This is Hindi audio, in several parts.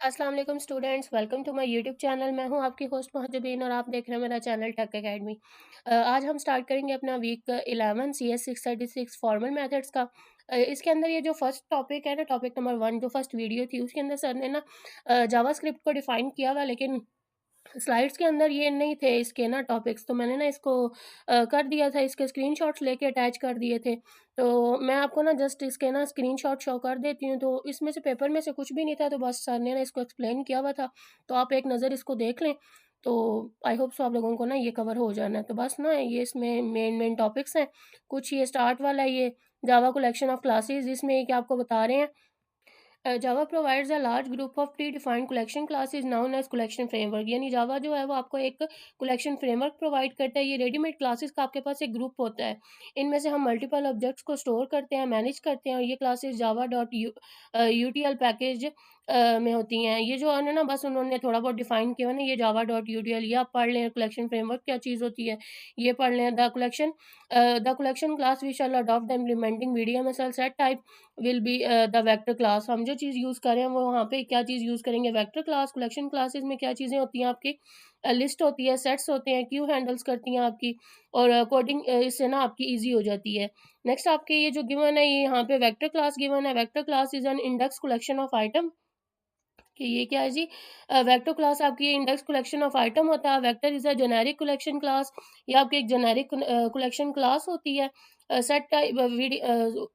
अस्सलाम वालेकुम students, welcome to my YouTube channel. मैं हूं आपकी होस्ट महजबीन और आप देख रहे हैं मेरा चैनल टेक एकेडमी। आज हम स्टार्ट करेंगे अपना वीक 11 CS 636 फॉर्मल मेथड्स का। इसके अंदर ये जो फर्स्ट टॉपिक है ना, टॉपिक नंबर 1 जो फर्स्ट वीडियो थी उसके अंदर सर ने ना जावास्क्रिप्ट को डिफाइन किया हुआ, लेकिन स्लाइड्स के अंदर ये नहीं थे इसके ना टॉपिक्स, तो मैंने ना इसको कर दिया था, इसके स्क्रीनशॉट्स लेके अटैच कर दिए थे। तो मैं आपको ना जस्ट इसके ना स्क्रीनशॉट शो कर देती हूँ। तो इसमें से पेपर में से कुछ भी नहीं था, तो बस सर ने ना इसको एक्सप्लेन किया हुआ था, तो आप एक नज़र इसको देख लें। तो आई होप सो आप लोगों को ना ये कवर हो जाना है। तो बस ना ये इसमें मेन टॉपिक्स हैं। कुछ ये स्टार्ट वाला ये जावा कलेक्शन ऑफ क्लासेस, इसमें ये क्या आपको बता रहे हैं, Java provides a large group of pre defined collection classes known as collection framework. यानी जावा जो है वो आपको एक कलेक्शन फ्रेमवर्क प्रोवाइड करता है। ये रेडीमेड क्लासेस का आपके पास एक ग्रुप होता है, इनमें से हम मल्टीपल ऑब्जेक्ट्स को स्टोर करते हैं, मैनेज करते हैं, और ये classes Java dot UTL package में होती हैं। ये जो है ना बस उन्होंने थोड़ा बहुत डिफाइन किया ना, ये जावा डॉट यूटीएल, ये आप पढ़ लें। कलेक्शन फ्रेमवर्क क्या चीज़ होती है ये पढ़ लें। The collection class we shall adopt the implementing VDMSL set type will be the vector class. हम जो चीज़ यूज़ कर रहे हैं वो वहाँ पे क्या चीज़ यूज़ करेंगे, वेक्टर क्लास। कलेक्शन क्लासेस में क्या चीज़ें होती हैं आपकी, लिस्ट होती है, सेट्स होते हैं, क्यू हैंडल्स करती हैं आपकी, और कोडिंग इससे ना आपकी ईजी हो जाती है। नेक्स्ट आपके ये जो गिवन है, ये यहाँ पे वेक्टर क्लास गिवन है। Vector class is an index collection of item, कि ये क्या है जी, वेक्टर क्लास आपकी इंडेक्स कलेक्शन ऑफ आइटम होता है। Vector is a generic collection class, ये आपकी एक जेनेरिक कलेक्शन क्लास होती है। Set type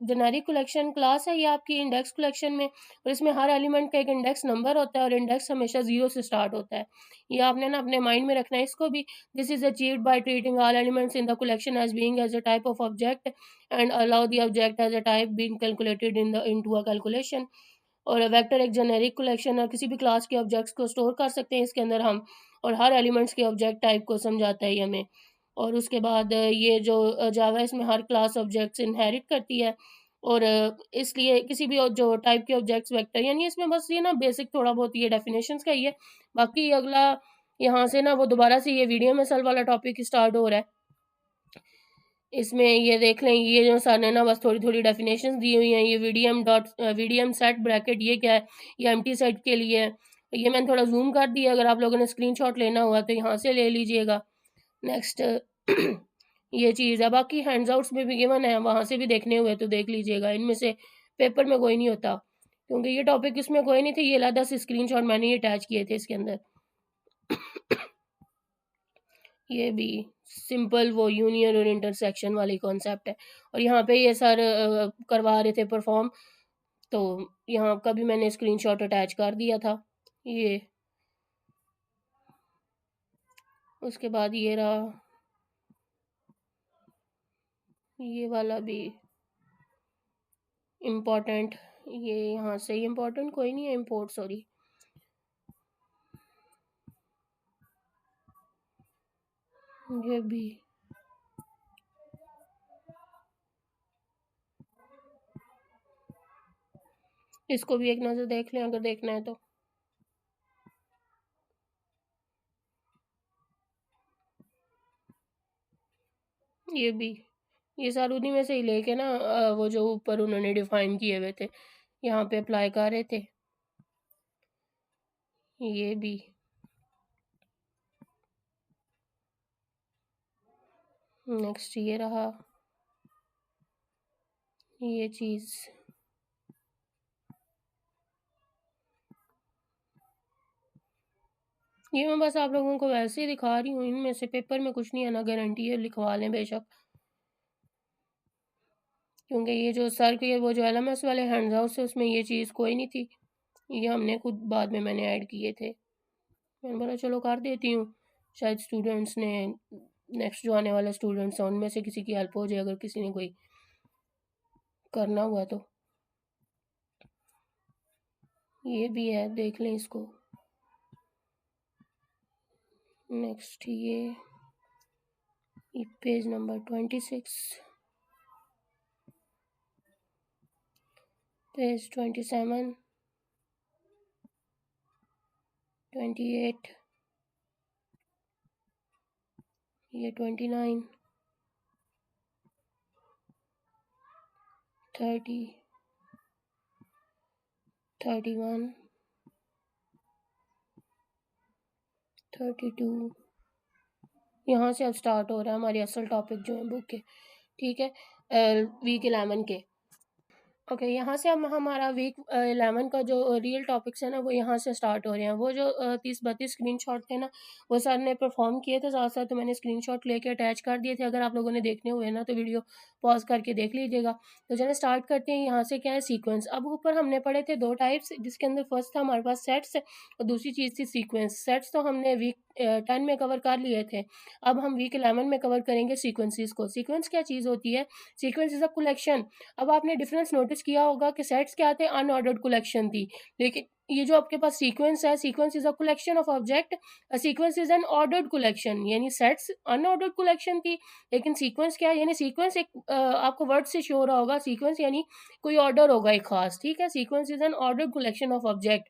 generic collection class है ये आपकी इंडेक्स कलेक्शन में, और इसमें हर एलिमेंट का एक इंडेक्स नंबर होता है, और इंडेक्स हमेशा 0 से स्टार्ट होता है। ये आपने ना अपने माइंड में रखना है इसको भी। This is achieved by treating all elements in the collection as being as a type of object and allow the object as a type being calculated into a calculation. और वेक्टर एक जेनेरिक कलेक्शन है, किसी भी क्लास के ऑब्जेक्ट्स को स्टोर कर सकते हैं इसके अंदर हम, और हर एलिमेंट्स के ऑब्जेक्ट टाइप को समझाता है ये हमें। और उसके बाद ये जो जावा है इसमें हर क्लास ऑब्जेक्ट्स इनहेरिट करती है, और इसलिए किसी भी जो टाइप के ऑब्जेक्ट्स वेक्टर, यानी इसमें बस ये ना बेसिक थोड़ा बहुत ये डेफिनेशंस का ही है। बाकी अगला यहाँ से ना वो दोबारा से ये वीडियो में सल वाला टॉपिक स्टार्ट हो रहा है। इसमें ये देख लें, ये जो सर ने ना बस थोड़ी-थोड़ी डेफिनेशंस दी हुई हैं। ये वीडीएम सेट ब्रैकेट ये क्या है? ये एम्प्टी सेट के लिए है। ये मैंने थोड़ा ज़ूम कर दिया, अगर आप लोगों ने स्क्रीनशॉट लेना हुआ तो यहाँ से ले लीजिएगा। नेक्स्ट ये चीज़ है, बाकी हैंड्सआउट्स में भी गिवन है, वहाँ से भी देखने हुए तो देख लीजिएगा। इनमें से पेपर में कोई नहीं होता, क्योंकि ये टॉपिक इसमें कोई नहीं थे, ये अलग से स्क्रीनशॉट मैंने ही अटैच किए थे इसके अंदर। ये भी सिंपल वो यूनियन और इंटरसेक्शन वाली कॉन्सेप्ट है, और यहाँ पे ये सर करवा रहे थे परफॉर्म, तो यहाँ का भी मैंने स्क्रीनशॉट अटैच कर दिया था। ये उसके बाद ये रहा, ये वाला भी इम्पोर्टेंट, ये यहाँ से ही इम्पोर्टेंट कोई नहीं है, इम्पोर्ट सॉरी, ये भी इसको भी एक नज़र देख लें अगर देखना है तो। ये भी ये सारे उन्हीं में से ही लेके ना वो जो ऊपर उन्होंने डिफाइन किए हुए थे यहाँ पे अप्लाई कर रहे थे। ये भी नेक्स्ट ये रहा, ये चीज़ ये मैं बस आप लोगों को वैसे ही दिखा रही हूँ, इनमें से पेपर में कुछ नहीं है ना, गारंटी है लिखवा लें बेशक, क्योंकि ये जो सर के वो जो LMS वाले हैंड्स आउट से उसमें ये चीज़ कोई नहीं थी, ये हमने खुद बाद में मैंने ऐड किए थे। मैंने बोला चलो कर देती हूँ, शायद स्टूडेंट्स ने, नेक्स्ट जो आने वाले स्टूडेंट्स हैं उनमें से किसी की हेल्प हो जाए, अगर किसी ने कोई करना हुआ तो। ये भी है, देख लें इसको। नेक्स्ट ये पेज नंबर 26, पेज 27, 28, ये 29, 30, 31, 32 यहाँ से अब स्टार्ट हो रहा है हमारी असल टॉपिक जो है बुक के, ठीक है, वीक 11 के। ओके, यहाँ से हम हमारा वीक 11 का जो रियल टॉपिक्स है ना वो यहाँ से स्टार्ट हो रहे हैं। वो जो 30-32 स्क्रीनशॉट थे ना वो सर ने परफॉर्म किए थे, साथ साथ तो मैंने स्क्रीनशॉट लेके अटैच कर दिए थे। अगर आप लोगों ने देखने हुए ना तो वीडियो पॉज करके देख लीजिएगा। तो चलिए स्टार्ट करते हैं। यहाँ से क्या है सीक्वेंस। अब ऊपर हमने पढ़े थे 2 टाइप्स, जिसके अंदर फर्स्ट था हमारे पास सेट्स और दूसरी चीज़ थी सीक्वेंस। सेट्स तो हमने वीक 10 में कवर कर लिए थे। अब हम वीक 11 में कवर करेंगे सीक्वेंसेस को। सीक्वेंस क्या चीज़ होती है? Sequence is a collection. अब आपने डिफरेंस नोटिस किया होगा कि सेट्स क्या थे, अनऑर्डर्ड कलेक्शन थी, लेकिन ये जो आपके पास सीक्वेंस है, sequence is a collection of object, sequence is an ordered collection. यानी सेट्स अनऑर्डर्ड कलेक्शन थी, लेकिन सीक्वेंस क्या है, यानी सीक्वेंस एक आपको वर्ड से शो हो रहा होगा, सीक्वेंस यानी कोई ऑर्डर होगा एक खास, ठीक है। Sequence is an ordered collection of object.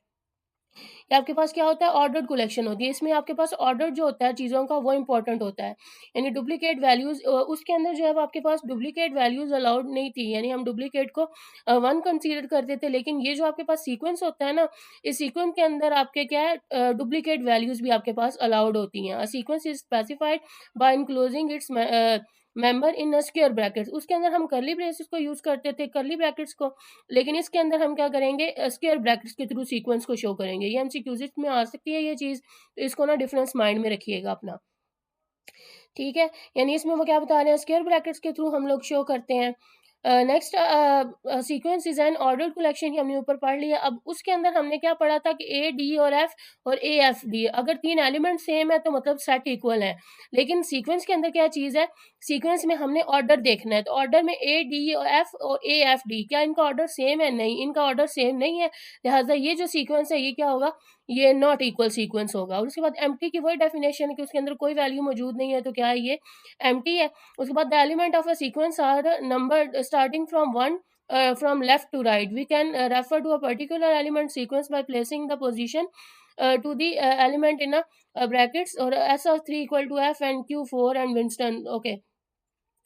या आपके पास क्या होता है, ऑर्डर्ड कलेक्शन होती है। इसमें आपके पास ऑर्डर जो होता है चीज़ों का वो इंपॉर्टेंट होता है। यानी डुप्लीकेट वैल्यूज़ उसके अंदर जो है वो आपके पास डुप्लीकेट वैल्यूज़ अलाउड नहीं थी। यानी हम डुप्लीकेट को 1 कंसीडर करते थे, लेकिन ये जो आपके पास सीक्वेंस होता है ना, इस सीक्वेंस के अंदर आपके क्या है, डुप्लीकेट वैल्यूज़ भी आपके पास अलाउड होती हैं। A sequence is specified by enclosing its member in a square brackets. उसके अंदर हम कर्ली ब्रेसेस को यूज़ करते थे, कर्ली ब्रैकेट्स को, लेकिन इसके अंदर हम क्या करेंगे, स्क्वायर ब्रैकेट्स के थ्रू सीक्वेंस को शो करेंगे। ये एमसीक्यूज में आ सकती है ये चीज़, तो इसको ना डिफरेंस माइंड में रखिएगा अपना, ठीक है। यानी इसमें वो क्या बता रहे हैं, स्क्वायर ब्रैकेट्स के थ्रू हम लोग शो करते हैं। Next sequence is an ordered collection, हमने ऊपर पढ़ लिया। अब उसके अंदर हमने क्या पढ़ा था कि ए डी और एफ और ए एफ डी, अगर 3 एलिमेंट सेम है तो मतलब सेट इक्वल है। लेकिन सीक्वेंस के अंदर क्या चीज़ है, सीक्वेंस में हमने ऑर्डर देखना है। तो ऑर्डर में ए डी और एफ और ए एफ डी, क्या इनका ऑर्डर सेम है? नहीं, इनका ऑर्डर सेम नहीं है। लिहाजा ये जो सीक्वेंस है ये क्या होगा, ये नॉट इक्वल सीक्वेंस होगा। और उसके बाद एम्प्टी की वही डेफिनेशन है कि उसके अंदर कोई वैल्यू मौजूद नहीं है, तो क्या है, ये एम्प्टी है। उसके बाद the element of a sequence are numbered starting from 1 from left to right. We can refer to a particular element sequence by placing the position to the element in a brackets, or S of 3 equal to F and Q 4 and Winston. Okay,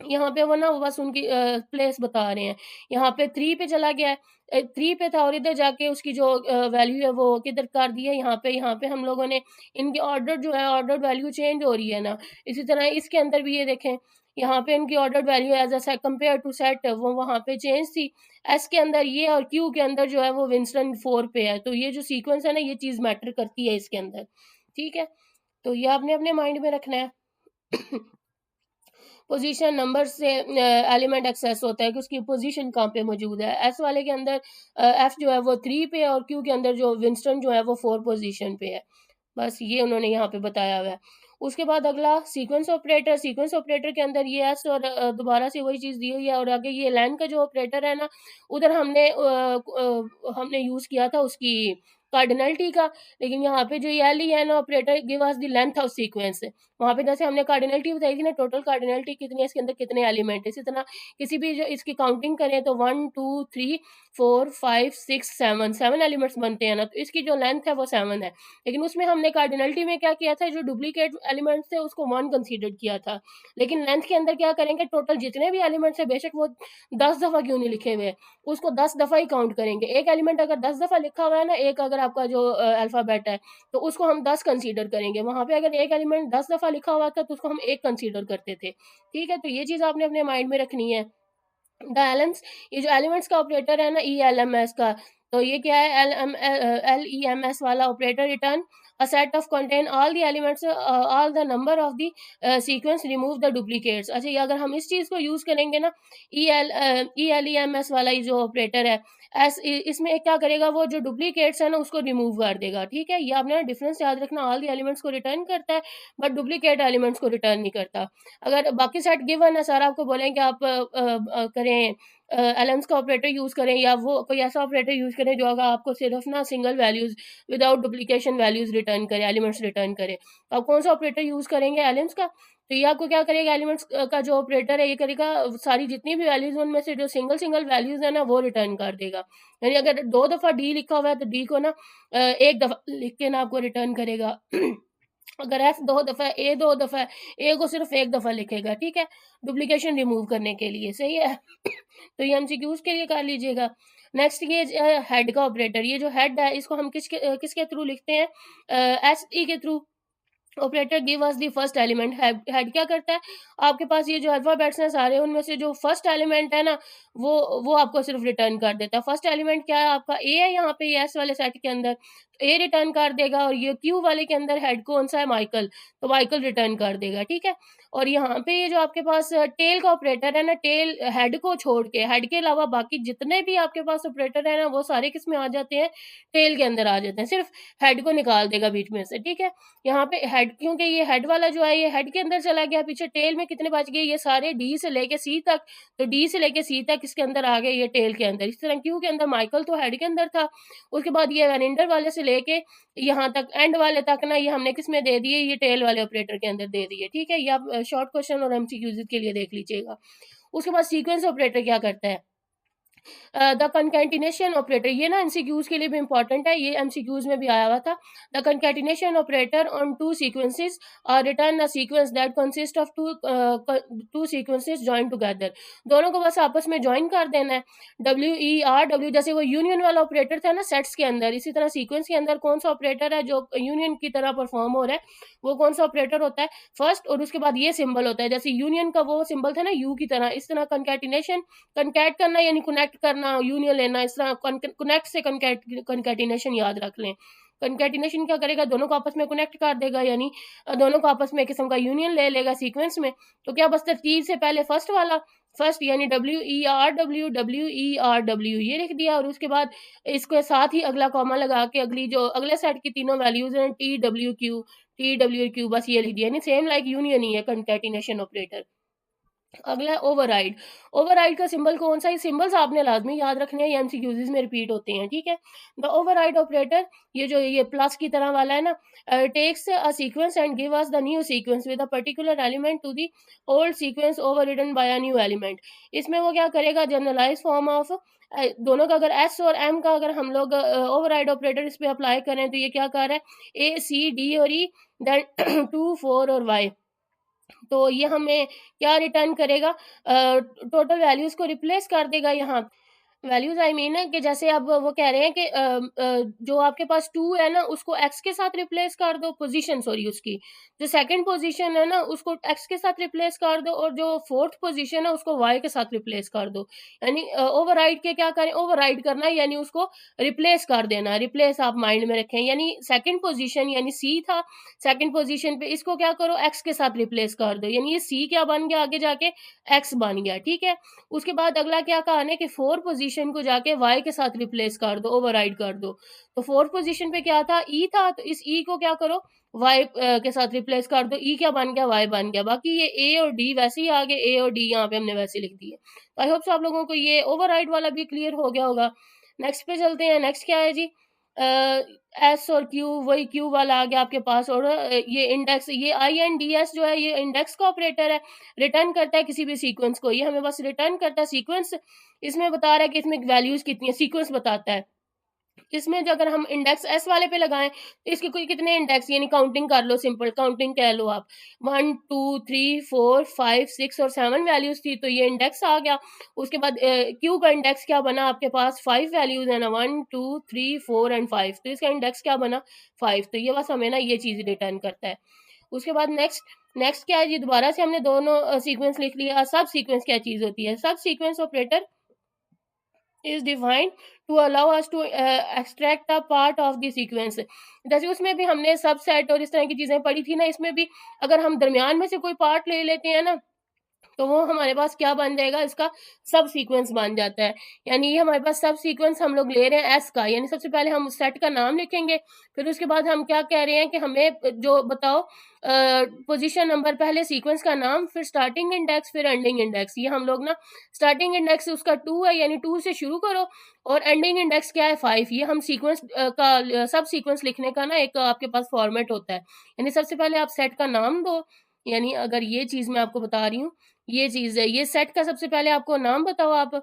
यहाँ पे वो ना वो बस उनकी प्लेस बता रहे हैं। यहाँ पे 3 पे चला गया है, 3 पे था और इधर जाके उसकी जो वैल्यू है वो किधर कर दी है, यहाँ पे हम लोगों ने इनके ऑर्डर जो है, ऑर्डर वैल्यू चेंज हो रही है ना। इसी तरह इसके अंदर भी ये देखें, यहाँ पे इनकी order value as a compare to set वो वहाँ पे चेंज थी। एस के अंदर ये और क्यू के अंदर जो है वो विंस्टन 4 पे है। तो ये जो सीक्वेंस है ना, ये चीज़ मैटर करती है इसके अंदर, ठीक है। तो ये आपने अपने माइंड में रखना है। पोजीशन नंबर से एलिमेंट एक्सेस होता है कि उसकी पोजीशन कहाँ पे मौजूद है। एस वाले के अंदर एफ जो है वो 3 पे है और क्यू के अंदर जो विंस्टन जो है वो 4 पोजीशन पे है। बस ये उन्होंने यहाँ पे बताया हुआ है। उसके बाद अगला सीक्वेंस ऑपरेटर। सीक्वेंस ऑपरेटर के अंदर ये एस और दोबारा से वही चीज़ दी हुई है, और आगे ये लाइन का जो ऑपरेटर है ना, उधर हमने यूज़ किया था उसकी कार्डिनलिटी का। लेकिन यहाँ पे जो ये L E an operator give us the length of sequence, वहाँ पे जैसे हमने कार्डिनलिटी बताई थी ना, टोटल कार्डिनलिटी कितनी है, इसके अंदर कितने एलिमेंट है। इसी तरह किसी भी जो इसकी काउंटिंग करें तो 1 2 3 4 5 6 7 एलिमेंट्स बनते हैं ना, तो इसकी जो लेंथ है वो 7 है। लेकिन उसमें हमने कार्डिनलिटी में क्या किया था, जो डुप्लीकेट एलिमेंट्स थे उसको 1 कंसीडर किया था। लेकिन लेंथ के अंदर क्या करेंगे, टोटल जितने भी एलिमेंट्स है, बेशक वो 10 दफ़ा क्यों नहीं लिखे हुए, उसको 10 दफ़ा ही काउंट करेंगे। एक एलिमेंट अगर 10 दफ़ा लिखा हुआ है ना, एक अगर आपका जो अल्फ़ाबेट है, तो उसको हम 10 कंसीडर करेंगे। वहाँ पे अगर एक एलिमेंट 10 दफ़ा लिखा हुआ था तो उसको हम 1 कंसीडर करते थे, ठीक है। तो ये चीज़ आपने अपने माइंड में रखनी है। द एलेम्स, ये जो एलिमेंट्स का ऑपरेटर है ना, ई एल एम एस का, तो ये क्या है, एल ई एम एस वाला operator return a set of contain all the elements all the number of the sequence remove the duplicates. अच्छा, ये अगर हम इस चीज़ को यूज़ करेंगे ना, E L E M S वाला ये जो ऑपरेटर है, इसमें क्या करेगा, वो जो डुप्लीकेट्स है ना उसको रिमूव कर देगा, ठीक है। ये आपने डिफरेंस याद रखना, ऑल द एलिमेंट्स को रिटर्न करता है बट डुप्लीकेट एलिमेंट्स को रिटर्न नहीं करता। अगर बाकी सेट गिवन है, सर आपको बोलेंगे आप करें एलेम्स का ऑपरेटर यूज़ करें, या वो कोई ऐसा ऑपरेटर यूज़ करें जो अगर आपको सिर्फ ना single values without duplication values return करे, एलिमेंट्स रिटर्न करे, तो आप कौन सा ऑपरेटर यूज़ करेंगे, एलेम्स का। तो ये आपको क्या करेगा, एलिमेंट्स का जो ऑपरेटर है ये करेगा, सारी जितनी भी वैल्यूज़ उनमें से जो सिंगल सिंगल वैल्यूज़ है ना वो रिटर्न कर देगा। यानी अगर 2 दफ़ा डी लिखा हुआ है तो डी को ना 1 दफ़ा लिख के ना आपको रिटर्न करेगा। अगर एफ 2 दफ़ा है, ए 2 दफ़ा है, ए को सिर्फ 1 दफ़ा लिखेगा, ठीक है, डुप्लीकेशन रिमूव करने के लिए, सही है। तो ये एमसीक्यूज़ के लिए कर लीजिएगा। नेक्स्ट ये हेड का ऑपरेटर, ये जो हेड है इसको हम किसके थ्रू लिखते हैं, एस ई के through. Operator give us the first element. Head क्या करता है, आपके पास ये जो अल्फाबेट्स हैं सारे, उनमें से जो फर्स्ट एलिमेंट है ना, वो आपको सिर्फ रिटर्न कर देता है। फर्स्ट एलिमेंट क्या है आपका, ए है यहाँ पे, एस वाले सेट के अंदर ए रिटर्न कर देगा, और ये क्यू वाले के अंदर हेड कौन सा है, माइकल, तो माइकल रिटर्न कर देगा, ठीक है। और यहाँ पे ये जो आपके पास टेल का ऑपरेटर है ना, टेल हेड को छोड़ के, हेड के अलावा बाकी जितने भी आपके पास ऑपरेटर है ना, वो सारे किस में आ जाते हैं, टेल के अंदर आ जाते हैं, सिर्फ हेड को निकाल देगा बीच में से, ठीक है। यहाँ पे हेड, क्योंकि ये हेड वाला जो है ये हेड के अंदर चला गया, पीछे टेल में कितने बच गए, ये सारे डी से लेके सी तक, तो डी से लेके सी तक इसके अंदर आ गए, ये टेल के अंदर। इस तरह क्यू के अंदर माइकल तो हेड के अंदर था, उसके बाद ये वेनिंडर वाले से लेके यहाँ तक एंड वाले तक ना, ये हमने किस में दे दिए, ये टेल वाले ऑपरेटर के अंदर दे दिए, ठीक है। ये आप शॉर्ट क्वेश्चन और एमसीक्यूज के लिए देख लीजिएगा। उसके बाद सीक्वेंस ऑपरेटर क्या करता है, द कंकैटिनेशन ऑपरेटर, ये ना एमसीक्यूज के लिए भी इंपॉर्टेंट है, ये एमसीक्यूज में भी आया हुआ था। The concatenation operator on two sequences return a sequence that consist of two sequences join together. दोनों को बस आपस में ज्वाइन कर देना है। WER, जैसे वो यूनियन वाला ऑपरेटर था ना सेट्स के अंदर, इसी तरह सीक्वेंस के अंदर कौन सा ऑपरेटर है जो यूनियन की तरह परफॉर्म हो रहा है, वो कौन सा ऑपरेटर होता है, फर्स्ट, और उसके बाद ये सिंबल होता है, जैसे यूनियन का वो सिंबल था ना यू की तरह, इस तरह कंकैटिनेशन, कनकैट करना यानी कनेक्ट करना, यूनियन लेना, इस तरह कनेक्ट से कंकैटिनेशन याद रख लें। कंकैटिनेशन क्या करेगा, दोनों को आपस में कनेक्ट कर देगा, यानी दोनों को आपस में एक किस्म का यूनियन ले लेगा सीक्वेंस में। तो क्या बस तरतीब से पहले फर्स्ट वाला, फर्स्ट यानी WER W ये लिख दिया, और उसके बाद इसके साथ ही अगला कॉमा लगा के अगली जो अगले सेट की तीनों वैल्यूज हैं TWQ, बस ये लिख दिया, यानी सेम लाइक यूनियन ही है कंकैटिनेशन ऑपरेटर। अगला है ओवरराइड। ओवरराइड का सिंबल कौन सा है, सिंबल्स आपने लाजमी याद रखने हैं, ये एमसीक्यूज में रिपीट होते हैं, ठीक है। द ओवरराइड ऑपरेटर, ये जो ये प्लस की तरह वाला है ना, takes a sequence and give us the new sequence with a particular element to the old sequence overridden by a new element. इसमें वो क्या करेगा, जनरलाइज फॉर्म ऑफ दोनों का अगर एस और एम का अगर हम लोग ओवरराइड ऑपरेटर इस पे अप्लाई करें, तो ये क्या कर रहा है, A C D और E, देन 2 4 और Y। तो ये हमें क्या रिटर्न करेगा, टोटल वैल्यूज़ को रिप्लेस कर देगा यहाँ। वैल्यूज़ आई मीन है कि जैसे अब वो कह रहे हैं कि जो आपके पास 2 है ना, उसको x के साथ रिप्लेस कर दो, पोज़ीशन सॉरी उसकी। जो सेकंड पोज़ीशन है ना, उसको x के साथ रिप्लेस कर दो, और जो फोर्थ पोज़ीशन है उसको y के साथ रिप्लेस कर दो। यानी ओवरराइड के क्या करें, ओवरराइड करना है यानी उसको रिप्लेस कर देना। रिप्लेस आप माइंड में रखें, यानी सेकंड पोज़ीशन यानी c था, सेकंड पोज़ीशन पे इसको क्या करो, x के साथ रिप्लेस कर दो, यानी ये c क्या बन गया आगे जाके, x बन गया, ठीक है। उसके बाद अगला क्या कहा है कि 4 पोजीशन को जाके y के साथ रिप्लेस कर दो, ओवरराइड कर दो। तो 4 पोजीशन पे क्या था, e था, तो इस e को क्या करो, y के साथ रिप्लेस कर दो, e क्या बन गया, y बन गया। बाकी ये a और d वैसे ही आ गए, a और d यहाँ पे हमने वैसे लिख दिए। तो आई होप सो आप लोगों को ये ओवरराइड वाला भी क्लियर हो गया होगा। नेक्स्ट पे चलते हैं। नेक्स्ट क्या है जी, एस और क्यू, वही क्यू वाला आ गया आपके पास, और ये इंडेक्स, ये INDS जो है ये इंडेक्स का ऑपरेटर है, रिटर्न करता है किसी भी सीक्वेंस को, ये हमें बस रिटर्न करता है सीक्वेंस। इसमें बता रहा है कि इसमें वैल्यूज कितनी है, सीक्वेंस बताता है। इसमें जो अगर हम इंडेक्स एस वाले पे लगाएं, तो इसके कोई कितने इंडेक्स, यानी काउंटिंग कर लो, सिंपल काउंटिंग कह लो आप, 1 2 3 4 5 6 और 7 वैल्यूज थी, तो ये इंडेक्स आ गया। उसके बाद क्यू का इंडेक्स क्या बना, आपके पास 5 वैल्यूज है ना, 1 2 3 4 एंड 5, तो इसका इंडेक्स क्या बना, 5। तो ये बस हमें ना ये चीज रिटर्न करता है। उसके बाद नेक्स्ट क्या है जी, दोबारा से हमने दोनों सीक्वेंस लिख लिया। सब सीक्वेंस क्या चीज होती है, सब sequence operator is defined to allow us to extract a part of the sequence। जैसे उसमें भी हमने सबसेट और इस तरह की चीजें पढ़ी थी ना, इसमें भी अगर हम दरमियान में से कोई पार्ट ले लेते हैं ना, तो वो हमारे पास क्या बन जाएगा, इसका सब सीक्वेंस बन जाता है। यानी ये हमारे पास सब सीक्वेंस हम लोग ले रहे हैं एस का, यानी सबसे पहले हम उस सेट का नाम लिखेंगे, फिर उसके बाद हम क्या कह रहे हैं कि हमें जो बताओ पोजीशन नंबर, पहले सीक्वेंस का नाम, फिर स्टार्टिंग इंडेक्स, फिर एंडिंग इंडेक्स। ये हम लोग ना स्टार्टिंग इंडेक्स उसका 2 है, यानी 2 से शुरू करो, और एंडिंग इंडेक्स क्या है, 5। ये हम सीक्वेंस का सब सीक्वेंस लिखने का ना एक आपके पास फॉर्मेट होता है। यानी सबसे पहले आप सेट का नाम दो, यानी अगर ये चीज मैं आपको बता रही हूँ, ये चीज है, ये सेट का सबसे पहले आपको नाम बताओ आप,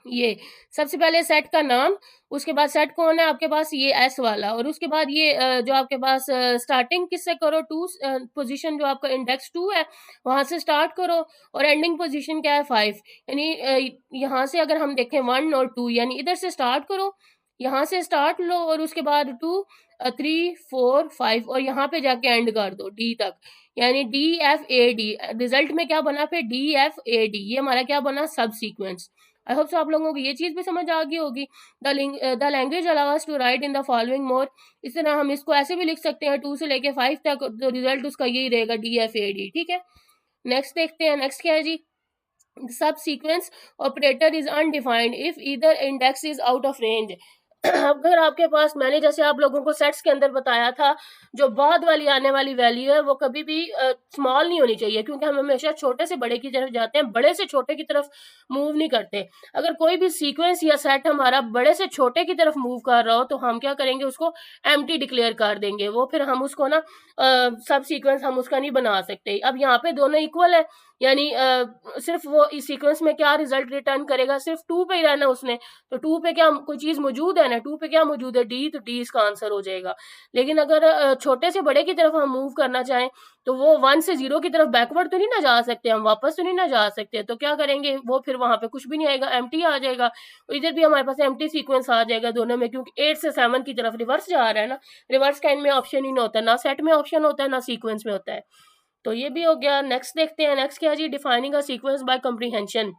ये सबसे पहले सेट का नाम, उसके बाद सेट कौन है आपके पास, ये एस वाला, और उसके बाद ये जो आपके पास स्टार्टिंग किससे करो, 2 पोजीशन जो आपका इंडेक्स 2 है वहां से स्टार्ट करो, और एंडिंग पोजीशन क्या है, 5। यानी यहाँ से अगर हम देखें 1 और 2, यानी इधर से स्टार्ट करो, यहाँ से स्टार्ट लो और उसके बाद 2 3 4 5 और यहाँ पे जाके एंड कर दो डी तक, यानी DFAD। रिजल्ट में क्या बना फिर DFAD, ये हमारा क्या बना, सब सीक्वेंस। आई होप सो आप लोगों को ये चीज़ भी समझ आ गई होगी। The language allow us to write in the following more. इस तरह हम इसको ऐसे भी लिख सकते हैं 2 से लेके 5 तक, तो रिजल्ट उसका यही रहेगा DFAD, ठीक है। नेक्स्ट देखते हैं, नेक्स्ट क्या है जी, सब sequence operator is undefined if either index is out of range. अगर आपके पास, मैंने जैसे आप लोगों को सेट्स के अंदर बताया था, जो बाद वाली आने वाली वैल्यू है वो कभी भी स्मॉल नहीं होनी चाहिए, क्योंकि हम हमेशा छोटे से बड़े की तरफ जाते हैं, बड़े से छोटे की तरफ मूव नहीं करते। अगर कोई भी सीक्वेंस या सेट हमारा बड़े से छोटे की तरफ मूव कर रहा हो तो हम क्या करेंगे, उसको एम्प्टी डिक्लेयर कर देंगे, वो फिर हम उसको ना सब सीक्वेंस हम उसका नहीं बना सकते। अब यहाँ पे दोनों इक्वल है, यानी सिर्फ वो इस सीक्वेंस में क्या रिजल्ट रिटर्न करेगा, सिर्फ 2 पे ही रहना उसने, तो 2 पे क्या कोई चीज़ मौजूद है ना, 2 पे क्या मौजूद है, डी, तो डी इसका आंसर हो जाएगा। लेकिन अगर छोटे से बड़े की तरफ हम मूव करना चाहें तो वो 1 से 0 की तरफ बैकवर्ड तो नहीं ना जा सकते, हम वापस तो नहीं ना जा सकते, तो क्या करेंगे, वो फिर वहाँ पे कुछ भी नहीं आएगा, एम्प्टी आ जाएगा। और इधर भी हमारे पास एम्प्टी सीक्वेंस आ जाएगा दोनों में, क्योंकि 8 से 7 की तरफ रिवर्स जा रहा है ना, रिवर्स काइंड में ऑप्शन ही नहीं होता, ना सेट में ऑप्शन होता है ना सीक्वेंस में होता है। तो ये भी हो गया। नेक्स्ट देखते हैं, नेक्स्ट क्या जी, defining a sequence by comprehension.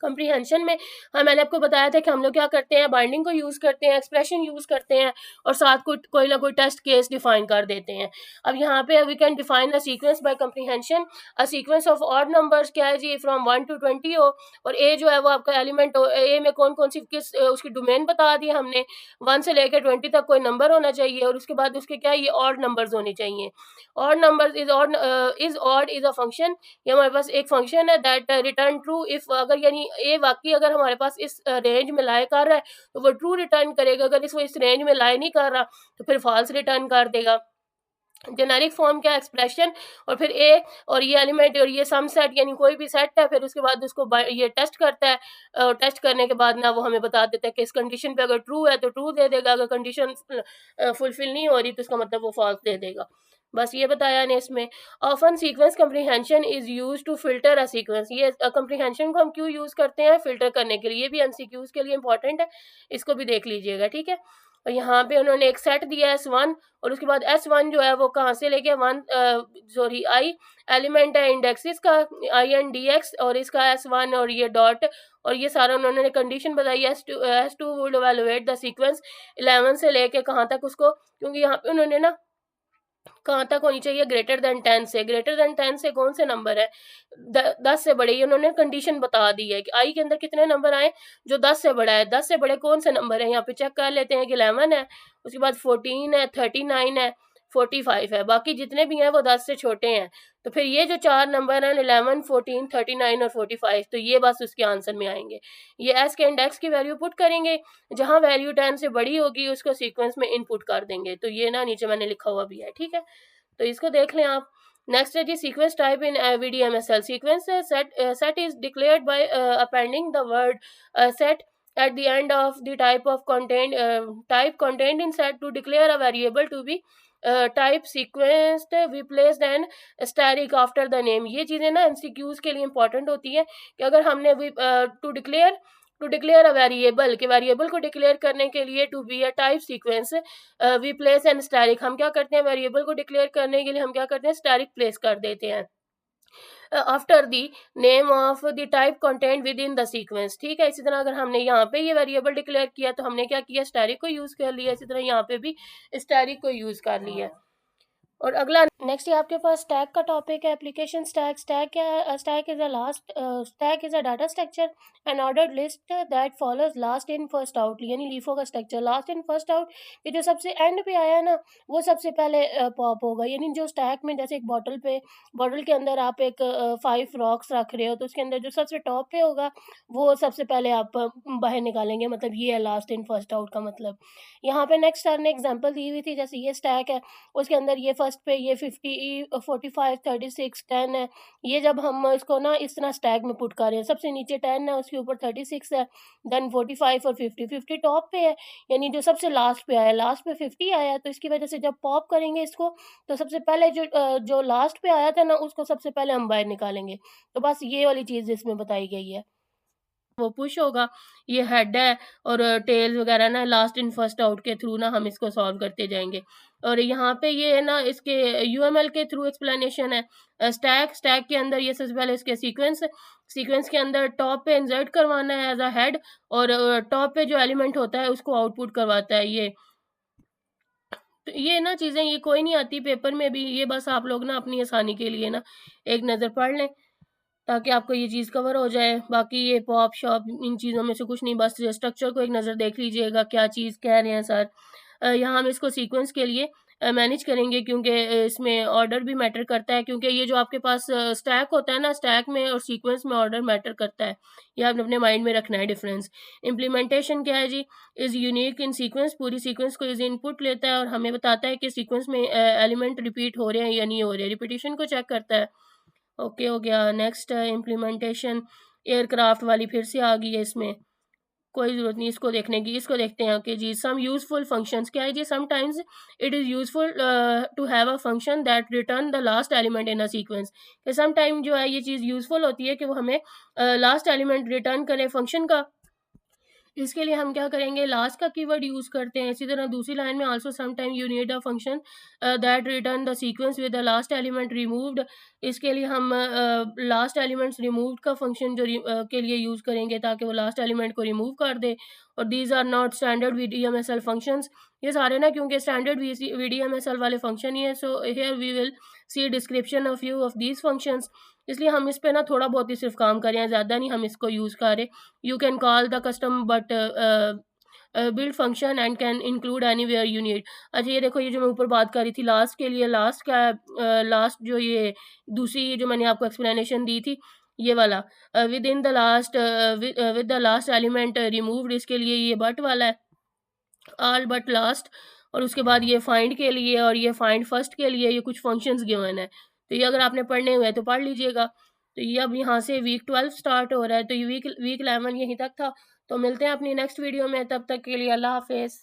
Comprehension में मैंने आपको बताया था कि हम लोग क्या करते हैं, बाइंडिंग को यूज़ करते हैं, एक्सप्रेशन यूज़ करते हैं और साथ कोई ना कोई टेस्ट केस डिफाइन कर देते हैं। अब यहाँ पे we can define a sequence by comprehension. A sequence of odd numbers क्या है जी, फ्रॉम 1 to 20 हो, और ए जो है वो आपका एलिमेंट हो, ए में कौन कौन सी किस उसकी डोमेन बता दी हमने, 1 से लेकर 20 तक कोई नंबर होना चाहिए, और उसके बाद उसके क्या, ये ऑड नंबर्स होने चाहिए। Odd numbers is odd is a function, ये हमारे पास एक फंक्शन है दैट रिटर्न ट्रू इफ, अगर यानी ए वाकई अगर हमारे पास इस रेंज में लाई कर रहा है तो वो ट्रू रिटर्न करेगा, अगर इसको इस रेंज में लाई नहीं कर रहा तो फिर फॉल्स रिटर्न कर देगा। जेनेरिक फॉर्म क्या, एक्सप्रेशन और फिर ए और ये एलिमेंट और ये सम सेट, यानी कोई भी सेट है, फिर उसके बाद उसको ये टेस्ट करता है, टेस्ट करने के बाद ना वो हमें बता देता है कि इस कंडीशन पे अगर ट्रू है तो ट्रू दे देगा, अगर कंडीशन फुलफिल नहीं हो रही तो इसका मतलब वो फॉल्स दे देगा। बस ये बताया ने इसमें। Often sequence comprehension is use to filter a sequence, ये कंप्रीहेंशन को हम क्यों यूज करते हैं, फिल्टर करने के लिए, ये भी एमसीक्यूज के लिए इंपॉर्टेंट है, इसको भी देख लीजिएगा, ठीक है। और यहाँ पे उन्होंने एक सेट दिया है S1, और उसके बाद S1 जो है वो कहाँ से लेके I एलिमेंट है इंडेक्सिस का, INDX, और इसका S1 और ये डॉट, और ये सारा उन्होंने कंडीशन बताई है। S2 would evaluate the sequence 11 से लेके कहाँ तक उसको, क्योंकि यहाँ पे उन्होंने ना कहाँ तक होनी चाहिए, ग्रेटर देन 10 से, ग्रेटर देन 10 से कौन से नंबर है, 10 से बड़े, ये उन्होंने कंडीशन बता दी है कि आई के अंदर कितने नंबर आए, जो 10 से बड़ा है, 10 से बड़े कौन से नंबर है, यहाँ पे चेक कर लेते हैं कि 11 है, उसके बाद 14 है, 39 है, 45 है, बाकी जितने भी हैं वो 10 से छोटे हैं। तो फिर ये जो 4 नंबर हैं 11, 14, 39 और 45, तो ये बस उसके आंसर में आएंगे। ये एस के इंडेक्स की वैल्यू पुट करेंगे, जहाँ वैल्यू 10 से बड़ी होगी उसको सीक्वेंस में इनपुट कर देंगे, तो ये ना नीचे मैंने लिखा हुआ भी है, ठीक है, तो इसको देख लें आप। नेक्स्ट है जी, sequence type in VDMSL। Sequence set is declared by appending the word set at the end of the type contained in set to declare a variable to be type sequenced, we placed an asterisk after the name। ये चीज़ें ना MCQs के लिए इंपॉर्टेंट होती है कि अगर हमने टू डिक्लेयर अ वेरिएबल, कि वेरिएबल को डिक्लेयर करने के लिए to be a type sequence we place an asterisk, हम क्या करते हैं, वेरिएबल को डिक्लेयर करने के लिए हम क्या करते हैं, स्टैरिक प्लेस कर देते हैं after the name of the type content with in the sequence, ठीक है। इसी तरह अगर हमने यहाँ पे ये वेरिएबल डिक्लेयर किया तो हमने क्या किया, स्टैरिक को यूज़ कर लिया, इसी तरह यहाँ पे भी स्टैरिक को यूज़ कर लिया। और अगला नेक्स्ट ये आपके पास स्टैक का टॉपिक है, एप्लीकेशन स्टैक। स्टैक क्या है, stack is a data structure N ordered list that follows last in first out, यानी लीफो का structure, last in first out, ये जो सबसे एंड पे आया ना वो सबसे पहले पॉप होगा, यानी जो स्टैक में जैसे एक बॉटल के अंदर आप एक 5 रॉक्स रख रहे हो तो उसके अंदर जो सबसे टॉप पे होगा वो सबसे पहले आप बाहर निकालेंगे, मतलब ये है लास्ट इन फर्स्ट आउट का मतलब। यहाँ पे नेक्स्ट सर ने एग्जाम्पल दी हुई थी, जैसे ये स्टैक है, उसके अंदर ये फर्स्ट पे ये 50, 45, 36, 10 है, ये जब हम इसको ना इस तरह स्टैक में पुट कर रहे हैं, सबसे नीचे 10 है, उसके ऊपर 36 है, देन 45 और 50 टॉप पे है, यानी जो सबसे लास्ट पे आया, लास्ट पे 50 आया, तो इसकी वजह से जब पॉप करेंगे इसको तो सबसे पहले जो लास्ट पे आया था ना उसको सबसे पहले हम बाहर निकालेंगे। तो बस ये वाली चीज़ इसमें बताई गई है। वो पुश होगा, ये हेड है और टेल्स वगैरह ना लास्ट इन फर्स्ट आउट के थ्रू ना हम इसको सॉल्व करते जाएँगे। और यहाँ पे ये है ना इसके यूएमएल के थ्रू एक्सप्लेनेशन है। स्टैक के अंदर ये सबसे पहले इसके सीक्वेंस के अंदर टॉप पे इंसर्ट करवाना है एज़ अ हेड, और टॉप पे जो एलिमेंट होता है उसको आउटपुट करवाता है ये। तो ये ना चीज़ें ये कोई नहीं आती पेपर में भी, ये बस आप लोग ना अपनी आसानी के लिए ना एक नज़र पढ़ लें, ताकि आपको ये चीज़ कवर हो जाए। बाकी ये पॉप-शॉप इन चीज़ों में से कुछ नहीं, बस स्ट्रक्चर को एक नज़र देख लीजिएगा, क्या चीज़ कह रहे हैं सर। यहाँ हम इसको सीक्वेंस के लिए मैनेज करेंगे, क्योंकि इसमें ऑर्डर भी मैटर करता है, क्योंकि ये जो आपके पास स्टैक होता है ना, स्टैक में और सीक्वेंस में ऑर्डर मैटर करता है। ये आपने अपने माइंड में रखना है डिफरेंस। इम्प्लीमेंटेशन क्या है जी? इज़ यूनिक इन सीक्वेंस, पूरी सीक्वेंस को इज़ इनपुट लेता है और हमें बताता है कि सीक्वेंस में एलिमेंट रिपीट हो रहे हैं या नहीं हो रहे, रिपीटिशन को चेक करता है। ओके हो गया। नेक्स्ट इम्प्लीमेंटेशन एयरक्राफ्ट वाली फिर से आ गई है इसमें, कोई ज़रूरत नहीं इसको देखने की। इसको देखते हैं कि जी सम यूज़फुल फंक्शंस क्या है जी? Sometimes it is useful to have a function that return the last element in a sequence. कि सम टाइम जो है ये चीज़ यूज़फुल होती है कि वो हमें लास्ट एलिमेंट रिटर्न करे फंक्शन का। इसके लिए हम क्या करेंगे, लास्ट का कीवर्ड यूज़ करते हैं। इसी तरह दूसरी लाइन में also some time you need a function that return the sequence with the last element removed. इसके लिए हम लास्ट एलिमेंट्स रिमूव्ड का फंक्शन के लिए यूज़ करेंगे, ताकि वो लास्ट एलिमेंट को रिमूव कर दे। और these are not standard VDMSL functions. ये सारे ना क्योंकि स्टैंडर्ड वीडीएमएसएल वाले फंक्शन ही है, so here we will see description of few of these functions. इसलिए हम इस पे ना थोड़ा बहुत ही सिर्फ काम कर रहे हैं, ज़्यादा नहीं हम इसको यूज़ कर रहे। You can call the custom but build function and can include anywhere you need। अच्छा ये देखो, ये जो मैं ऊपर बात कर रही थी लास्ट के लिए, लास्ट क्या है, लास्ट जो ये दूसरी जो मैंने आपको एक्सप्लेनेशन दी थी, ये वाला with in the last with the last element removed, इसके लिए ये बट वाला है, ऑल बट लास्ट। और उसके बाद ये फाइंड के लिए और ये फाइंड फर्स्ट के लिए ये कुछ फंक्शंस गिवन है। तो ये अगर आपने पढ़ने हुए हैं तो पढ़ लीजिएगा। तो ये अब यहाँ से वीक 12 स्टार्ट हो रहा है, तो ये वीक वीक 11 यहीं तक था। तो मिलते हैं अपनी नेक्स्ट वीडियो में, तब तक के लिए अल्लाह हाफ़िज़।